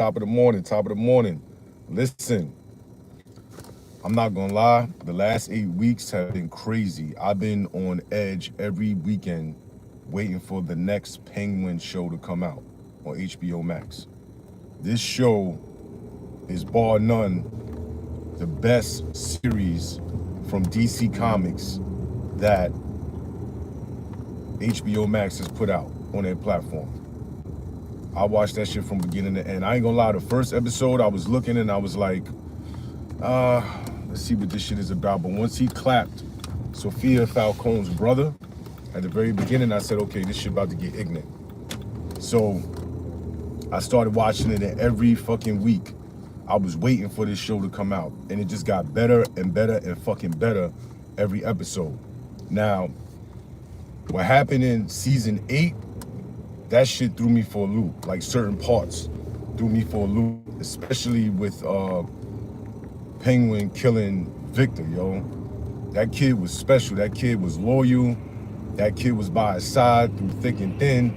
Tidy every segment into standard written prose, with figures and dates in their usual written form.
Top of the morning, top of the morning. Listen, I'm not gonna lie, the last 8 weeks have been crazy. I've been on edge every weekend waiting for the next Penguin show to come out on HBO Max. This show is bar none the best series from DC Comics that HBO Max has put out on their platform. I watched that shit from beginning to end. I ain't gonna lie, the first episode I was looking and I was like, let's see what this shit is about. But once he clapped Sofia Falcone's brother at the very beginning, I said, okay, this shit about to get ignorant. So I started watching it, and every fucking week I was waiting for this show to come out, and it just got better and better and fucking better every episode. Now, what happened in season 8, that shit threw me for a loop. Like, certain parts threw me for a loop, especially with Penguin killing Victor, yo. That kid was special. That kid was loyal. That kid was by his side through thick and thin.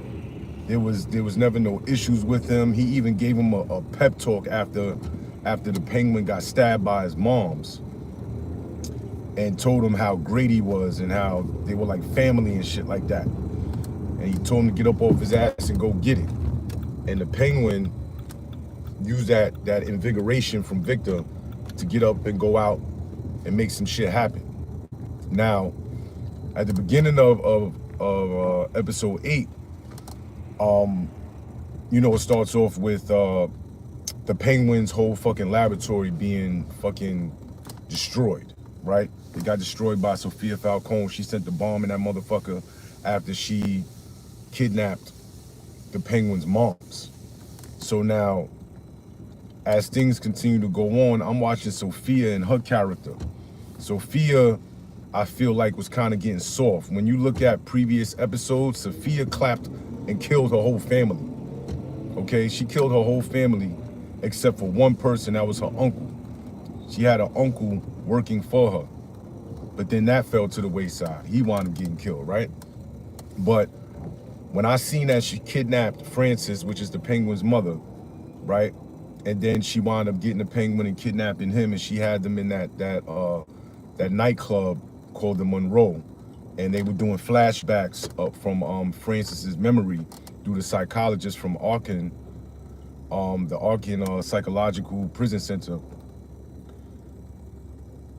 There was never no issues with him. He even gave him a pep talk after the Penguin got stabbed by his moms, and told him how great he was and how they were like family and shit like that. And he told him to get up off his ass and go get it. And the Penguin used that invigoration from Victor to get up and go out and make some shit happen. Now, at the beginning of episode 8, it starts off with the Penguin's whole fucking laboratory being fucking destroyed, right? It got destroyed by Sofia Falcone. She sent the bomb in that motherfucker after she kidnapped the Penguin's moms. So now, as things continue to go on, I'm watching Sofia and her character. Sofia, I feel like, was kind of getting soft. When you look at previous episodes, Sofia clapped and killed her whole family. Okay, she killed her whole family except for one person, that was her uncle. She had an uncle working for her, but then that fell to the wayside. He wound up getting killed, right? But when I seen that she kidnapped Frances, which is the Penguin's mother, right? And then she wound up getting the Penguin and kidnapping him, and she had them in that nightclub called the Monroe, and they were doing flashbacks up from Frances's memory through the psychologist from Arkham, the Arkham Psychological Prison Center.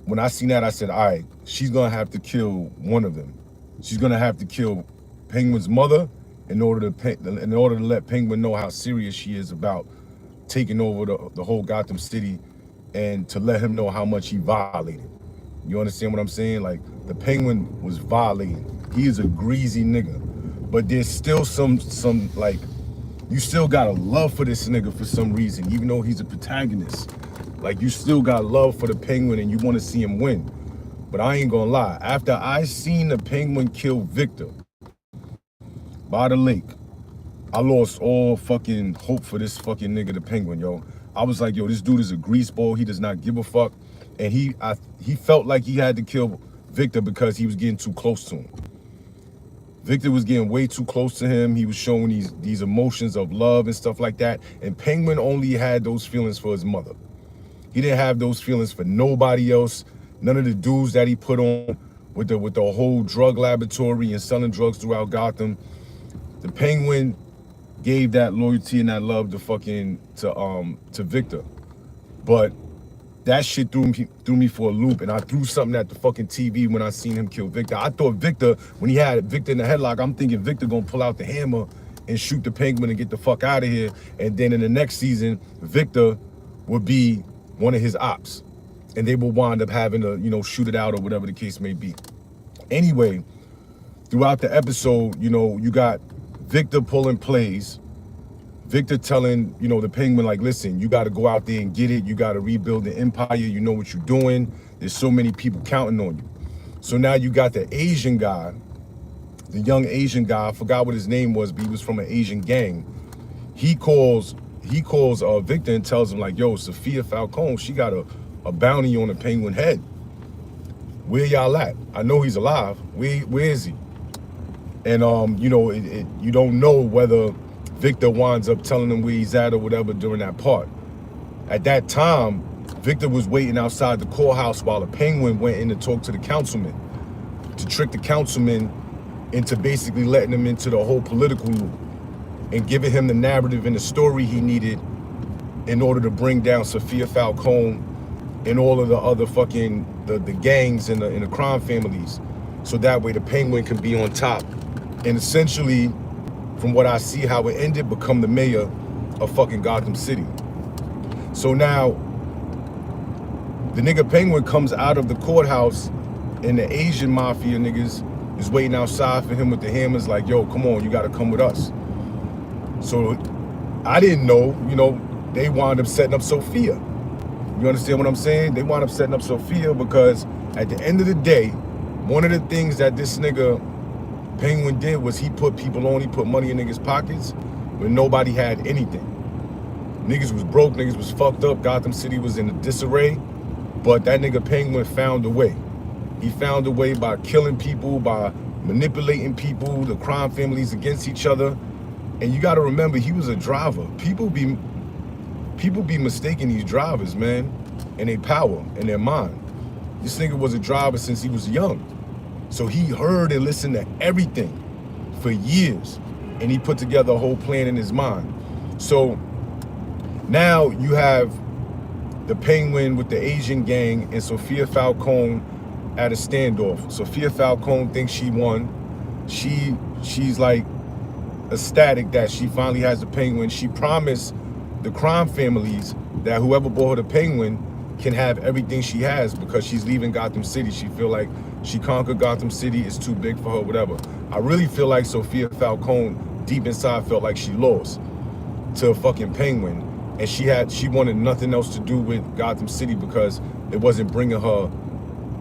When I seen that, I said, all right, she's gonna have to kill one of them. She's gonna have to kill Penguin's mother in order to let Penguin know how serious she is about taking over the whole Gotham City, and to let him know how much he violated. You understand what I'm saying? Like, the Penguin was violating. He is a greasy nigga. But there's still some like, you still got a love for this nigga for some reason, even though he's a protagonist. Like, you still got love for the Penguin and you want to see him win. But I ain't gonna lie, after I seen the Penguin kill Victor by the lake, I lost all fucking hope for this fucking nigga, the Penguin, yo. I was like, yo, this dude is a greaseball. He does not give a fuck. And he felt like he had to kill Victor because he was getting too close to him. Victor was getting way too close to him. He was showing these emotions of love and stuff like that. And Penguin only had those feelings for his mother. He didn't have those feelings for nobody else. None of the dudes that he put on with the whole drug laboratory and selling drugs throughout Gotham. The Penguin gave that loyalty and that love to Victor. But that shit threw me for a loop, and I threw something at the fucking TV when I seen him kill Victor. I thought Victor, when he had Victor in the headlock, I'm thinking Victor gonna pull out the hammer and shoot the Penguin and get the fuck out of here. And then in the next season, Victor would be one of his ops, and they will wind up having to, shoot it out or whatever the case may be. Anyway, throughout the episode, you got Victor pulling plays. Victor telling, the Penguin, like, listen, you got to go out there and get it. You got to rebuild the empire. You know what you're doing. There's so many people counting on you. So now you got the Asian guy, the young Asian guy. I forgot what his name was, but he was from an Asian gang. He calls Victor and tells him, like, yo, Sofia Falcone, she got a bounty on the Penguin head. Where y'all at? I know he's alive. Where is he? And you don't know whether Victor winds up telling him where he's at or whatever during that part. At that time, Victor was waiting outside the courthouse while the Penguin went in to talk to the councilman, to trick the councilman into basically letting him into the whole political loop and giving him the narrative and the story he needed in order to bring down Sofia Falcone and all of the other fucking the gangs and the crime families, so that way the Penguin can be on top and essentially, from what I see how it ended, become the mayor of fucking Gotham City. So now the nigga Penguin comes out of the courthouse and the Asian mafia niggas is waiting outside for him with the hammers like, yo, come on, you gotta come with us. So I didn't know, you know, they wound up setting up Sofia. You understand what I'm saying? They wound up setting up Sofia because at the end of the day, one of the things that this nigga Penguin did was he put people on, he put money in niggas' pockets when nobody had anything. Niggas was broke, niggas was fucked up, Gotham City was in a disarray, but that nigga Penguin found a way. He found a way by killing people, by manipulating people, the crime families against each other. And you gotta remember, he was a driver. People be mistaking these drivers, man, and their power and their mind. This nigga was a driver since he was young. So he heard and listened to everything for years, and he put together a whole plan in his mind. So now you have the Penguin with the Asian gang and Sofia Falcone at a standoff. Sofia Falcone thinks she won. She's like ecstatic that she finally has the Penguin. She promised the crime families that whoever bought her the Penguin can have everything she has because she's leaving Gotham City. She feel like she conquered Gotham City, it's too big for her, whatever. I really feel like Sofia Falcone deep inside felt like she lost to a fucking Penguin, and she wanted nothing else to do with Gotham City because it wasn't bringing her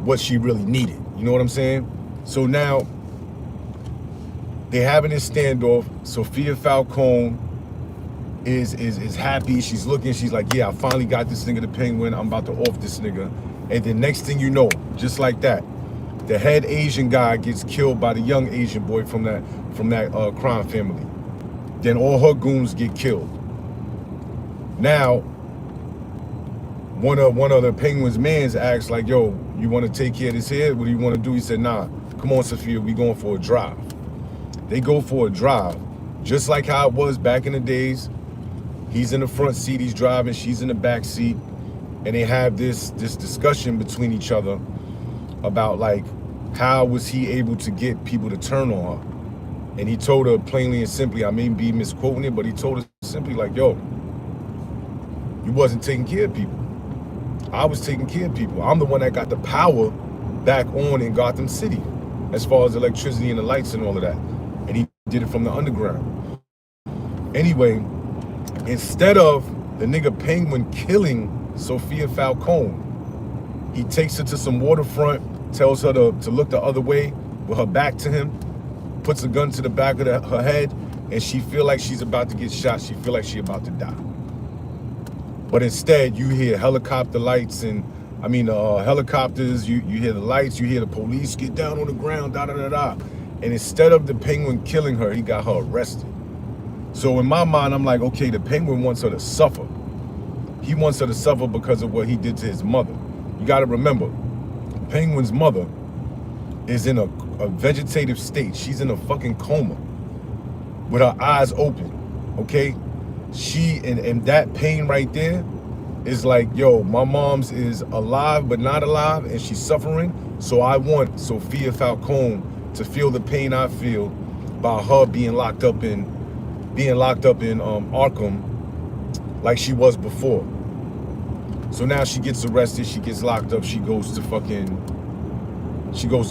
what she really needed. You know what I'm saying? So now they having this standoff. Sofia Falcone is happy. She's looking, she's like, yeah, I finally got this nigga the Penguin. I'm about to off this nigga. And then next thing you know, just like that, the head Asian guy gets killed by the young Asian boy from that crime family. Then all her goons get killed. Now, one of the Penguin's mans asks like, yo, you want to take care of this here? What do you want to do? He said, nah, come on, Sofia, we going for a drive. They go for a drive, just like how it was back in the days. He's in the front seat, he's driving, she's in the back seat, and they have this discussion between each other about like, how was he able to get people to turn on her? And he told her plainly and simply, I may be misquoting it, but he told her simply like, yo, you wasn't taking care of people. I was taking care of people. I'm the one that got the power back on in Gotham City, as far as electricity and the lights and all of that. And he did it from the underground. Anyway, instead of the nigga Penguin killing Sofia Falcone, he takes her to some waterfront, tells her to look the other way with her back to him, puts a gun to the back of her head, and she feel like she's about to get shot. She feel like she about to die. But instead, you hear helicopter lights and, helicopters, you hear the lights, you hear the police, get down on the ground, da-da-da-da. And instead of the Penguin killing her, he got her arrested. So in my mind, I'm like, okay, the Penguin wants her to suffer. He wants her to suffer because of what he did to his mother. You gotta remember, Penguin's mother is in a vegetative state. She's in a fucking coma with her eyes open, okay? She, and that pain right there is like, yo, my mom's is alive but not alive and she's suffering. So I want Sofia Falcone to feel the pain I feel by her being locked up in Arkham like she was before. So now she gets arrested, she gets locked up, she goes to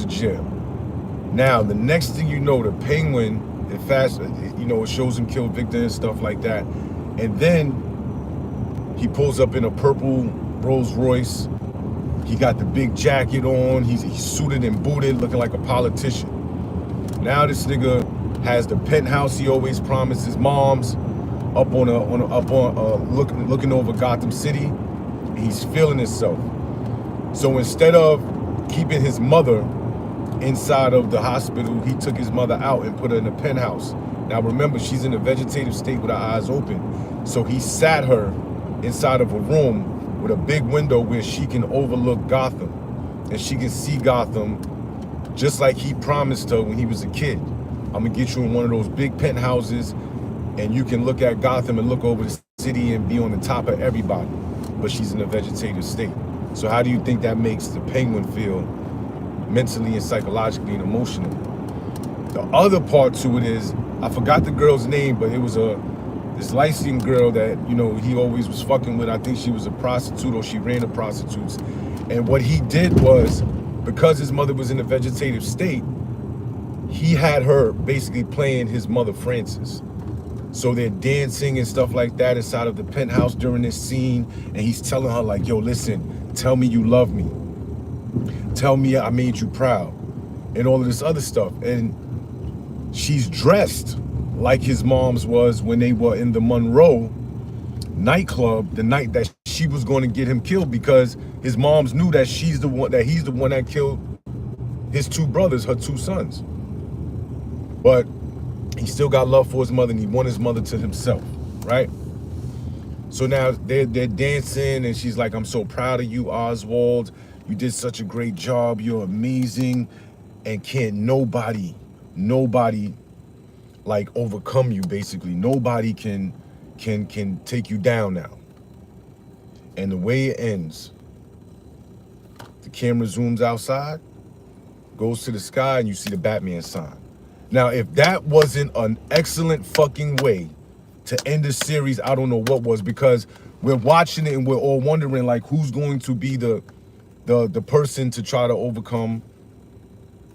jail. Now the next thing you know, the Penguin, it shows him kill Victor and stuff like that. And then he pulls up in a purple Rolls Royce. He got the big jacket on. He's suited and booted, looking like a politician. Now this nigga has the penthouse he always promised his mom's, looking over Gotham City. He's feeling himself. So instead of keeping his mother inside of the hospital, he took his mother out and put her in the penthouse. Now remember, she's in a vegetative state with her eyes open. So he sat her inside of a room with a big window where she can overlook Gotham. And she can see Gotham just like he promised her when he was a kid. I'm gonna get you in one of those big penthouses and you can look at Gotham and look over the city and be on the top of everybody. But she's in a vegetative state. So how do you think that makes the Penguin feel mentally and psychologically and emotionally? The other part to it is, I forgot the girl's name, but it was this light-skinned girl that, you know, he always was fucking with. I think she was a prostitute or she ran the prostitutes. And what he did was, because his mother was in a vegetative state, he had her basically playing his mother Frances. So they're dancing and stuff like that inside of the penthouse during this scene. And he's telling her like, yo, listen, tell me you love me. Tell me I made you proud. And all of this other stuff. And she's dressed like his mom's was when they were in the Monroe nightclub the night that she was going to get him killed, because his moms knew that he's the one that killed his two brothers, her two sons. But he still got love for his mother, and he wanted his mother to himself, right? So now they're dancing, and she's like, I'm so proud of you, Oswald. You did such a great job. You're amazing. And can't nobody like overcome you, basically. Nobody can take you down now. And the way it ends, the camera zooms outside, goes to the sky, and you see the Batman sign. Now, if that wasn't an excellent fucking way to end the series, I don't know what was, because we're watching it and we're all wondering like who's going to be the person to try to overcome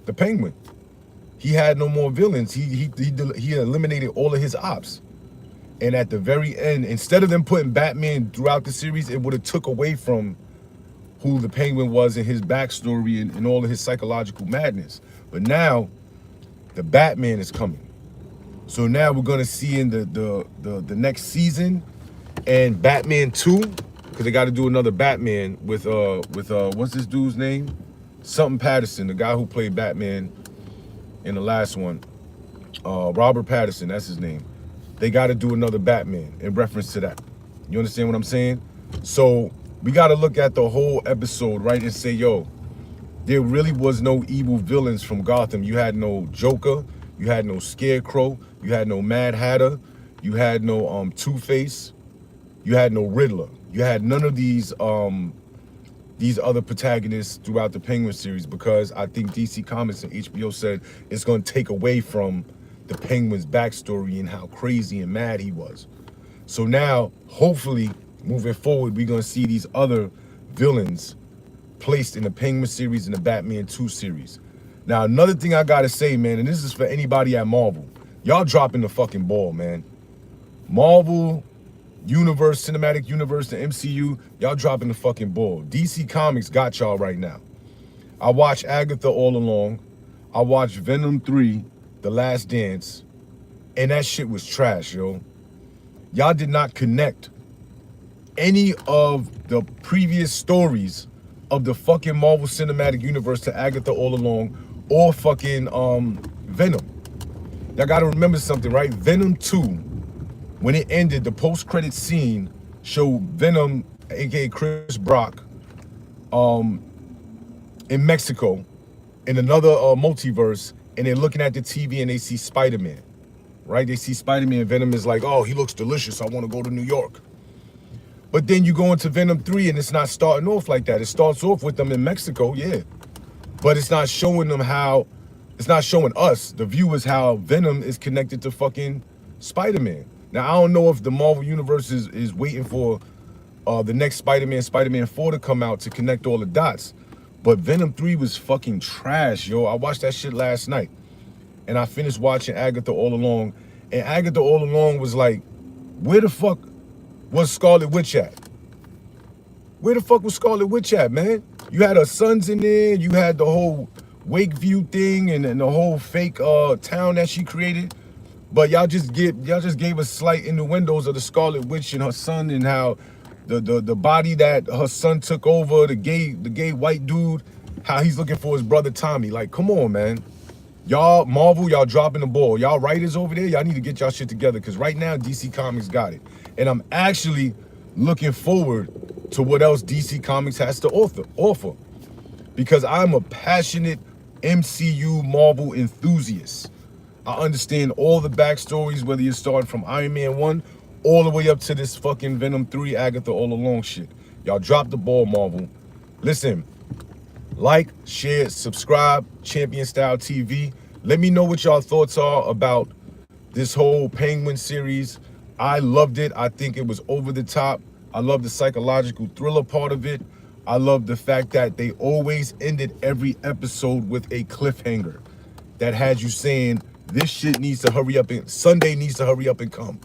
the Penguin. He had no more villains. He eliminated all of his ops. And at the very end, instead of them putting Batman throughout the series, it would have took away from who the Penguin was and his backstory and all of his psychological madness. But now, the Batman is coming. So now we're gonna see in the next season, and Batman 2, because they got to do another Batman with what's this dude's name? Something Patterson, the guy who played Batman in the last one. Robert Pattinson, that's his name. They got to do another Batman in reference to that. You understand what I'm saying? So we got to look at the whole episode, right, and say, yo, there really was no evil villains from Gotham. You had no Joker, you had no Scarecrow, you had no Mad Hatter, you had no Two-Face, you had no Riddler. You had none of these other protagonists throughout the Penguin series, because I think DC Comics and HBO said it's going to take away from the Penguin's backstory and how crazy and mad he was. So now, hopefully, moving forward, we're going to see these other villains placed in the Penguin series and the Batman 2 series. Now, another thing I got to say, man, and this is for anybody at Marvel. Y'all dropping the fucking ball, man. Marvel Universe, Cinematic Universe, the MCU, y'all dropping the fucking ball. DC Comics got y'all right now. I watched Agatha all along. I watched Venom 3, The Last Dance, and that shit was trash, yo. Y'all did not connect any of the previous stories of the fucking Marvel Cinematic Universe to Agatha all along, or fucking Venom. Y'all gotta remember something, right? Venom 2, when it ended, the post-credit scene showed Venom, aka Chris Brock, in Mexico, in another multiverse, and they're looking at the TV and they see Spider-Man, right? They see Spider-Man, Venom is like, oh, he looks delicious, I wanna go to New York. But then you go into Venom 3 and it's not starting off like that. It starts off with them in Mexico, yeah. But it's not showing them how, it's not showing us, the viewers, how Venom is connected to fucking Spider-Man. Now, I don't know if the Marvel Universe is waiting for the next Spider-Man, Spider-Man 4 to come out to connect all the dots. But Venom 3 was fucking trash, yo. I watched that shit last night. And I finished watching Agatha All Along. And Agatha All Along was like, where the fuck was Scarlet Witch at? Where the fuck was Scarlet Witch at, man? You had her sons in there. You had the whole Wakeview thing and the whole fake town that she created. But y'all just gave us slight innuendos of the Scarlet Witch and her son, and how the body that her son took over, the gay white dude, how he's looking for his brother Tommy. Like, come on, man. Y'all, Marvel, y'all dropping the ball. Y'all writers over there, y'all need to get y'all shit together, because right now DC Comics got it. And I'm actually looking forward to what else DC Comics has to offer. Because I'm a passionate MCU Marvel enthusiast. I understand all the backstories, whether you start from Iron Man 1 all the way up to this fucking Venom 3 Agatha all along shit. Y'all dropped the ball, Marvel. Listen, like, share, subscribe, Champion Style TV. Let me know what y'all thoughts are about this whole Penguin series. I loved it. I think it was over the top. I love the psychological thriller part of it. I love the fact that they always ended every episode with a cliffhanger that had you saying, this shit needs to hurry up and Sunday needs to hurry up and come.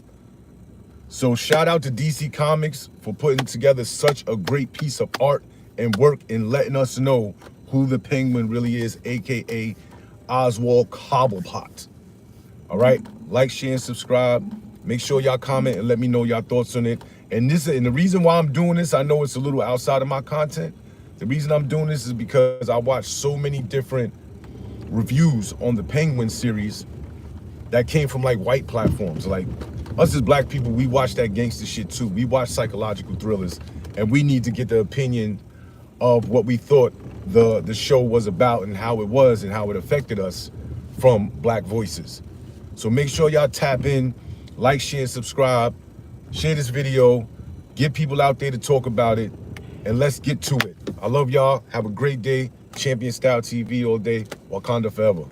So shout out to DC Comics for putting together such a great piece of art and work and letting us know who the Penguin really is, aka Oswald Cobblepot. All right, like, share, and subscribe. Make sure y'all comment and let me know y'all thoughts on it. And the reason why I'm doing this, I know it's a little outside of my content. The reason I'm doing this is because I watched so many different reviews on the Penguin series that came from like white platforms. Like us as black people, we watch that gangster shit too. We watch psychological thrillers, and we need to get the opinion of what we thought the show was about and how it was and how it affected us from black voices. So make sure y'all tap in, like, share, subscribe, share this video, get people out there to talk about it, and let's get to it. I love y'all. Have a great day. Champion Style TV all day. Wakanda forever.